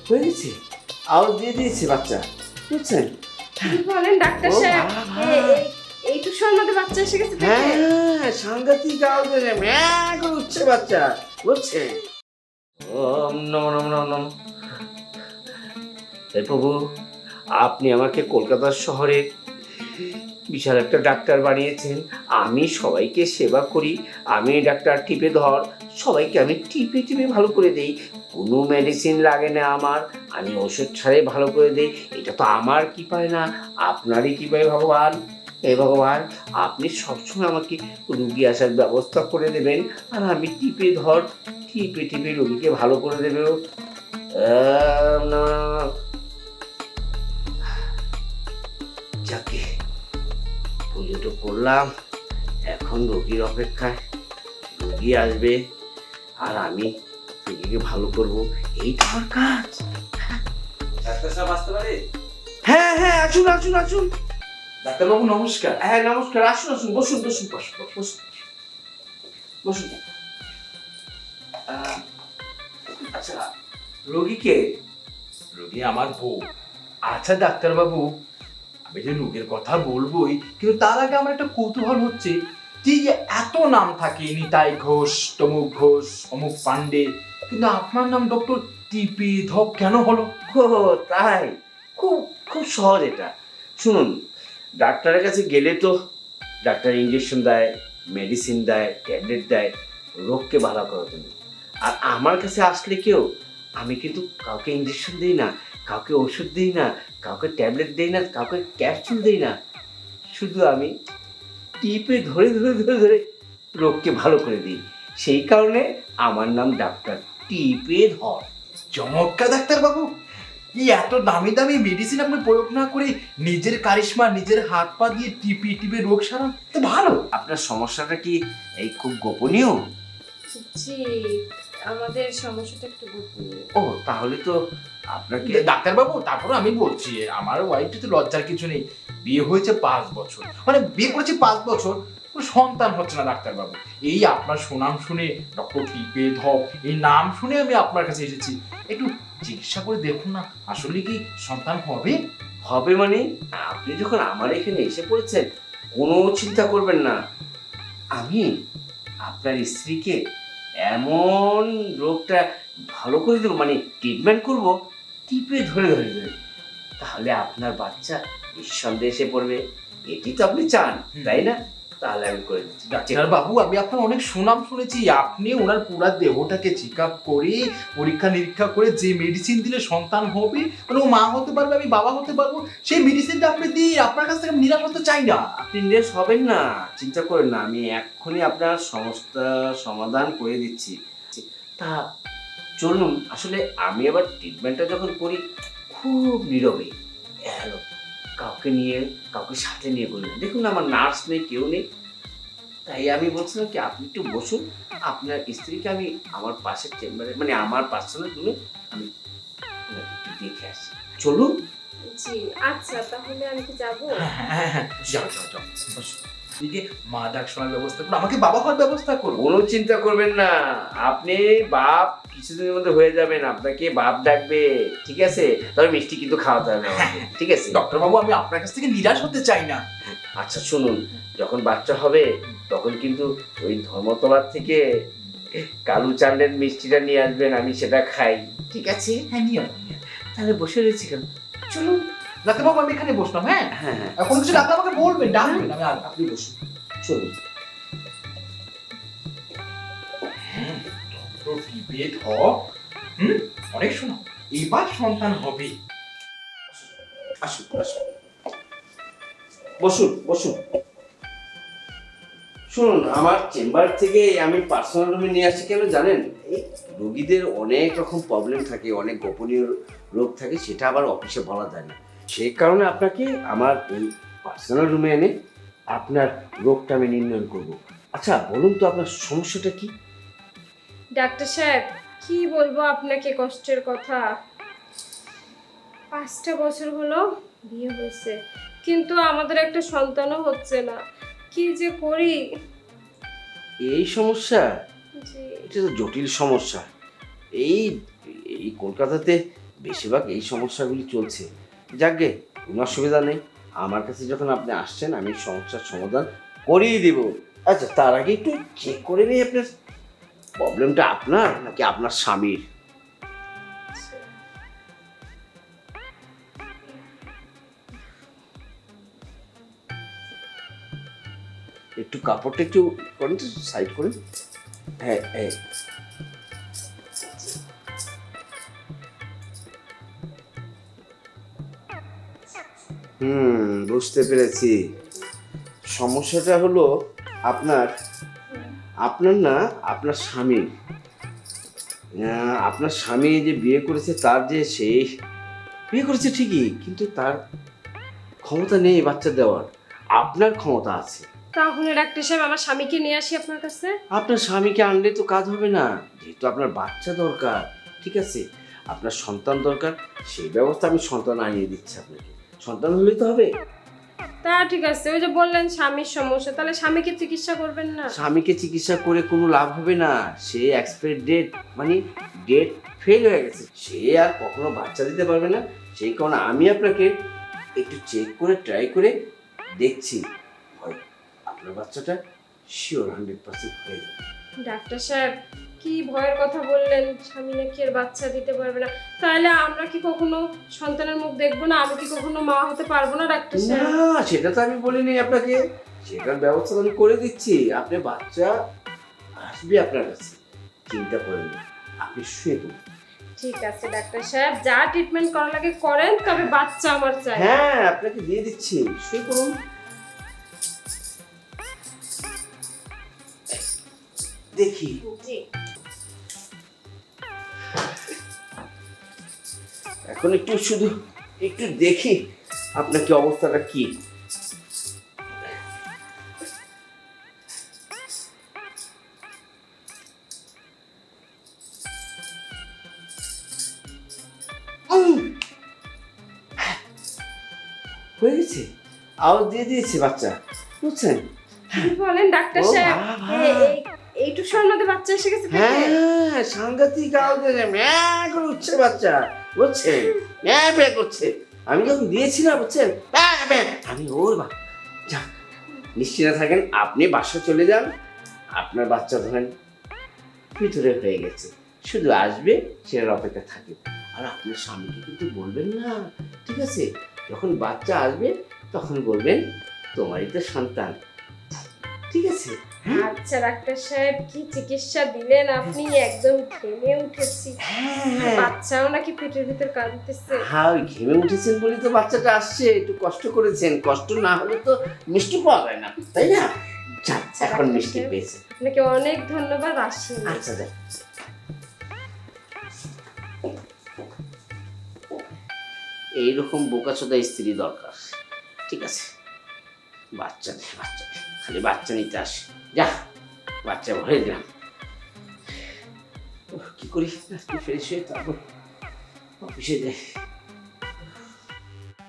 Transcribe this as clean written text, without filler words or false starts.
হয়ে গেছে, আওয়াজ দিয়ে দিয়েছে বাচ্চা, বুঝছেন? কি বলেন ডাক্তার সাহেব? এইটুকু সময়ের মধ্যে বাচ্চা এসে গেছে পেটে? হ্যাঁ, সাংঘাতিক আওয়াজ হয়েছে, ম্যাঁ করে উঠছে বাচ্চা, বুঝছেন? ওম নমো নমো নমো নমো। হে প্রভু, আপনি আমাকে কলকাতা শহরে বিশাল একটা ডাক্তার বানিয়েছেন। আমি সবাইকে সেবা করি, আমি ডাক্তার টিপে ধর, সবাইকে আমি টিপে টিপে ভালো করে দেই, কোনো মেডিসিন লাগে না আমার, আমি ওষুধ ছাড়াই ভালো করে দিই। এটা তো আমার কৃপায় না, আপনারই কৃপায় ভগবান। হে ভগবান, আপনি সবসময় আমাকে রুগী আসার ব্যবস্থা করে দেবেন, আর আমি টিপে ধর, টিপে টিপে রুগীকে ভালো করে দেবে। যাকে পুজো তো করলাম, এখন রোগীর অপেক্ষায়, রোগী আসবে আর আমি রোগীকে ভালো করব, এইটা আমার কাজ। ডাক্তার সাহেব আসতে পারে? হ্যাঁ হ্যাঁ, আসুন আসুন আসুন। ডাক্তারবাবু নমস্কার। হ্যাঁ নমস্কার, আসুন আসুন, বসুন বসুন বসুন বসুন বসুন। আচ্ছা, রোগী কে? রোগী আমার বউ। আচ্ছা ডাক্তারবাবু, আমি যে রোগের কথা বলবোই, কিন্তু তার আগে আমার একটা কৌতূহল হচ্ছে, যে এত নাম থাকে, নিতাই ঘোষ, তমুক ঘোষ, অমুক পান্ডে, কিন্তু আপনার নাম ডক্টর টিপি ধপ কেন হলো? ও তাই, খুব খুব সহজ এটা। শুনুন, ডাক্তারের কাছে গেলে তো ডাক্তার ইঞ্জেকশন দেয়, মেডিসিন দেয়, ট্যাবলেট দেয় রোগকে ভালো করার জন্য। আর আমার কাছে আসলে কেউ, আমি কিন্তু কাউকে ইঞ্জেকশন দিই না, কাউকে ওষুধ দিই না, কাউকে ট্যাবলেট দিই না, কাউকে ক্যাপসুল দিই না, শুধু আমি টিপে ধরে ধরে ধরে ধরে রোগকে ভালো করে দিই। সেই কারণে আমার নাম ডাক্তার টিপে ধর। চমৎকার ডাক্তারবাবু, এই এত দামি দামি মেডিসিন আপনি প্রয়োগ না করে নিজের কারিশমা, নিজের হাত পা দিয়ে টিপে টিপে রোগ সারান, তো ভালো। আপনার সমস্যাটা কি এই খুব গোপনীয়? জি, আমাদের সমস্যাটা একটু গোপনীয়। ও তাহলে তো আপনাকে ডাক্তারবাবু, তারপরে আমি বলছি, আমার ওয়াইফটি তো লজ্জার কিছু নেই, বিয়ে হয়েছে 5 বছর, মানে বিয়ে করেছি 5 বছর, কোনো সন্তান হচ্ছে না ডাক্তারবাবু। এই আপনার সুনাম শুনে, ডক্টর টিপে ধপ এই নাম শুনে আমি আপনার কাছে এসেছি, একটু চিকিৎসা করে দেখুন না, আসলে কি সন্তান হবে? হবে মানে, আপনি যখন আমার এখানে এসে পড়েছেন, কোনো চিন্তা করবেন না, আমি আপনার স্ত্রীকে এমন রোগটা ভালো করে দেবো, মানে ট্রিটমেন্ট করব টিপে ধরে ধরে ধরে, তাহলে আপনার বাচ্চা নিঃসন্দেহে এসে পড়বে। এটি তো আপনি চান, তাই না? তাহলে আমি করে দিচ্ছি। ডাক্তারবাবু, আমি আপনার অনেক সুনাম শুনেছি, আপনি ওনার পুরা দেহটাকে চেক আপ করে, পরীক্ষা নিরীক্ষা করে যে মেডিসিন দিলে সন্তান হবে, মানে ও মা হতে পারবে, আমি বাবা হতে পারবো, সেই মেডিসিনটা আপনি দিয়ে আপনার কাছ থেকে আমি নিরাশ হতে চাই না। আপনি নিরাশ হবেন না, চিন্তা করেন না, আমি এক্ষুনি আপনার সমস্যা সমাধান করে দিচ্ছি। তা চলুন, আসলে আমি আবার ট্রিটমেন্টটা যখন করি খুব নীরবে, হ্যালো, কাউকে সাথে নিয়ে করি না। দেখুন আমার নার্স নেই, কেউ নেই, তাই আমি বলছিলাম কি আপনি একটু বসুন, আপনার স্ত্রীকে আমি আমার পাশের চেম্বারে, মানে আমার পার্সোনাল রুমে আমি ওনাকে একটু দেখে আসি। চলুন। জি আচ্ছা, তাহলে আমি কি যাবো? হ্যাঁ, যাও যাও যাও, বসো। এদিকে মা ডাক শোনার ব্যবস্থা করুন, আমাকে বাবা হওয়ার ব্যবস্থা করুন। কোনো চিন্তা করবেন না, আপনি বাপ কিছুদিনের মধ্যে হয়ে যাবেন, আপনাকে বাপ ডাকবে, ঠিক আছে? তবে মিষ্টি কিন্তু খাওয়াতে হবে আমাকে, ঠিক আছে? ডক্টরবাবু, আমি আপনার কাছ থেকে নিরাশ হতে চাই না। আচ্ছা শুনুন, যখন বাচ্চা হবে তখন কিন্তু ওই ধর্মতলার থেকে কালু চান্দের মিষ্টিটা নিয়ে আসবেন, আমি সেটা খাই, ঠিক আছে? হ্যাঁ, নিয়ে আসুন, নিয়ে আসুন। তাহলে বসে রয়েছি কেন, চলুন। ডাক্তারবাবু, আমি এখানে বসলাম, হ্যাঁ? হ্যাঁ হ্যাঁ, এখন কিছু ডাক্তার আমাকে বলবেন, ডাকবেন, আমি আপনি বসুন। চলুন। ডক্টর টিপে ধপ, অনেক শোনা, এবার সন্তান হবে। আসুন আসুন, বসুন বসুন। শুনুন, আমার চেম্বার থেকে আমি পার্সোনাল রুমে নিয়ে আসি কেন জানেন? এই রোগীদের অনেক রকম প্রবলেম থাকে, অনেক গোপনীয় রোগ থাকে, সেটা আবার অফিসে বলা যায় না, সেই কারণে আপনাকে আমার এই পার্সোনাল রুমে এনে আপনার রোগটা আমি নির্ণয় করব। আচ্ছা বলুন তো আপনার সমস্যাটা কি? ডাক্তার সাহেব, কি বলবো আপনাকে কষ্টের কথা। 5টা বছর হলো বিয়ে হয়েছে, কিন্তু আমাদের একটা সন্তানও হচ্ছে না, কি যে করি। এই সমস্যা? জি। এটা তো জটিল সমস্যা। এই এই কলকাতাতে বেশিরভাগ এই সমস্যাগুলি চলছে। যাকগে, কোনো অসুবিধা নেই। আমার কাছে যখন আপনি আসছেন আমি সমস্যার সমাধান করেই দেব। আচ্ছা, তার আগে একটু চেক করে নিই আপনার প্রবলেমটা আপনার নাকি আপনার স্বামীর। একটু কাপড়টা একটু করেন তো, সাইড করেন। হ্যাঁ হ্যাঁ। বুঝতে পেরেছি। সমস্যাটা হলো আপনার আপনার না আপনার স্বামী। আপনার স্বামী যে বিয়ে করেছে তার যে সেই বিয়ে করেছে ঠিকই, কিন্তু তার ক্ষমতা নেই বাচ্চা দেওয়ার। আপনার ক্ষমতা আছে। তাহলে ডাক্তার সাহেব আমার স্বামীকে নিয়ে আসি আপনার কাছে। আপনার স্বামীকে আনলে তো কাজ হবে না, যেহেতু আপনার বাচ্চা দরকার। ঠিক আছে, আপনার সন্তান দরকার, সেই ব্যবস্থা আমি সন্তান আনিয়ে দিচ্ছি আপনাকে। সন্তান হলেই তো হবে। তা ঠিক আছে, ওই যে বললেন স্বামীর সমস্যা, তাহলে স্বামীকে চিকিৎসা করবেন না? স্বামীকে চিকিৎসা করে কোনো লাভ হবে না। সে এক্সপায়ার ডেট মানে ডেট ফেল হয়ে গেছে, সে আর কখনো বাচ্চা দিতে পারবে না। সেই কারণে আমি আপনাকে একটু চেক করে ট্রাই করে দেখছি, হয় আপনার বাচ্চাটা শিওর 100% হয়ে যাবে। ডাক্তার সাহেব কি ভয়ের কথা বললেন, স্বামী নাকি আর বাচ্চা দিতে পারবে না? তাহলে আমরা কি কখনো সন্তানের মুখ দেখবো না? আমি কি কখনো মা হতে পারবো না ডাক্তার না, সাহেব? সেটা তো আমি বলিনি আপনাকে। সেটার ব্যবস্থা আমি করে দিচ্ছি। আপনি বাচ্চা আসবে আপনার কাছে, চিন্তা করেন না। আপনি শুয়ে পড়ুন। ঠিক আছে ডাক্তার সাহেব, যা ট্রিটমেন্ট করা লাগে করেন, তবে বাচ্চা আমার চাই। হ্যাঁ, আপনাকে দিয়ে দিচ্ছি, শুয়ে পড়ুন। দেখি জি। এখন একটু শুধু একটু দেখি আপনার কি অবস্থাটা কি। হয়ে গেছে, আওয়াজ দিয়ে দিয়েছে বাচ্চা, বুঝছেন? কি বলেন ডাক্তার ও সাহেব? বাবা। এইটুক সময়ের মধ্যে বাচ্চা এসে গেছে পেটে? হ্যাঁ, সাংঘাতিক আওয়াজ দিয়েছে, ম্যাঁ করে উঠছে বাচ্চা, বুঝছেন? ম্যাঁ ম্যাঁ করছে। আমি যখন দিয়েছিলাম, বুঝছেন, ম্যাঁ ম্যাঁ, আমি ওর যাক, নিশ্চিন্তে থাকেন। আপনি বাসায় চলে যান, আপনার বাচ্চা ধরেন ভিতরে হয়ে গেছে, শুধু আসবে, সেটার অপেক্ষা থাকে। আর আপনার স্বামীকে কিন্তু বলবেন না, ঠিক আছে? যখন বাচ্চা আসবে তখন বলবেন তোমারই তো সন্তান, ঠিক আছে? আচ্ছা ডাক্তার সাহেব, কি চিকিৎসা দিলেন আপনি, একদম ঘেমে উঠেছি। হ্যাঁ, বাচ্চাও নাকি পেটের ভিতর কাঁদতেছে। হ্যাঁ, ওই ঘেমে উঠেছেন বলেই তো বাচ্চাটা আসছে। একটু কষ্ট করেছেন, কষ্ট না হলে তো মিষ্টি পাওয়া যায় না, তাই না? যাক, এখন মিষ্টি পেয়েছে। আপনাকে অনেক ধন্যবাদ, আসি। আচ্ছা, দেখ, এইরকম বোকাচোদা স্ত্রী দরকার। ঠিক আছে, বাচ্চা নেই, বাচ্চা নেই, খালি বাচ্চা নিতে আসে। যা, বাচ্চা ভরে দিলাম। কি করি, ফ্রেশ হয়ে তারপর অফিসে যাই।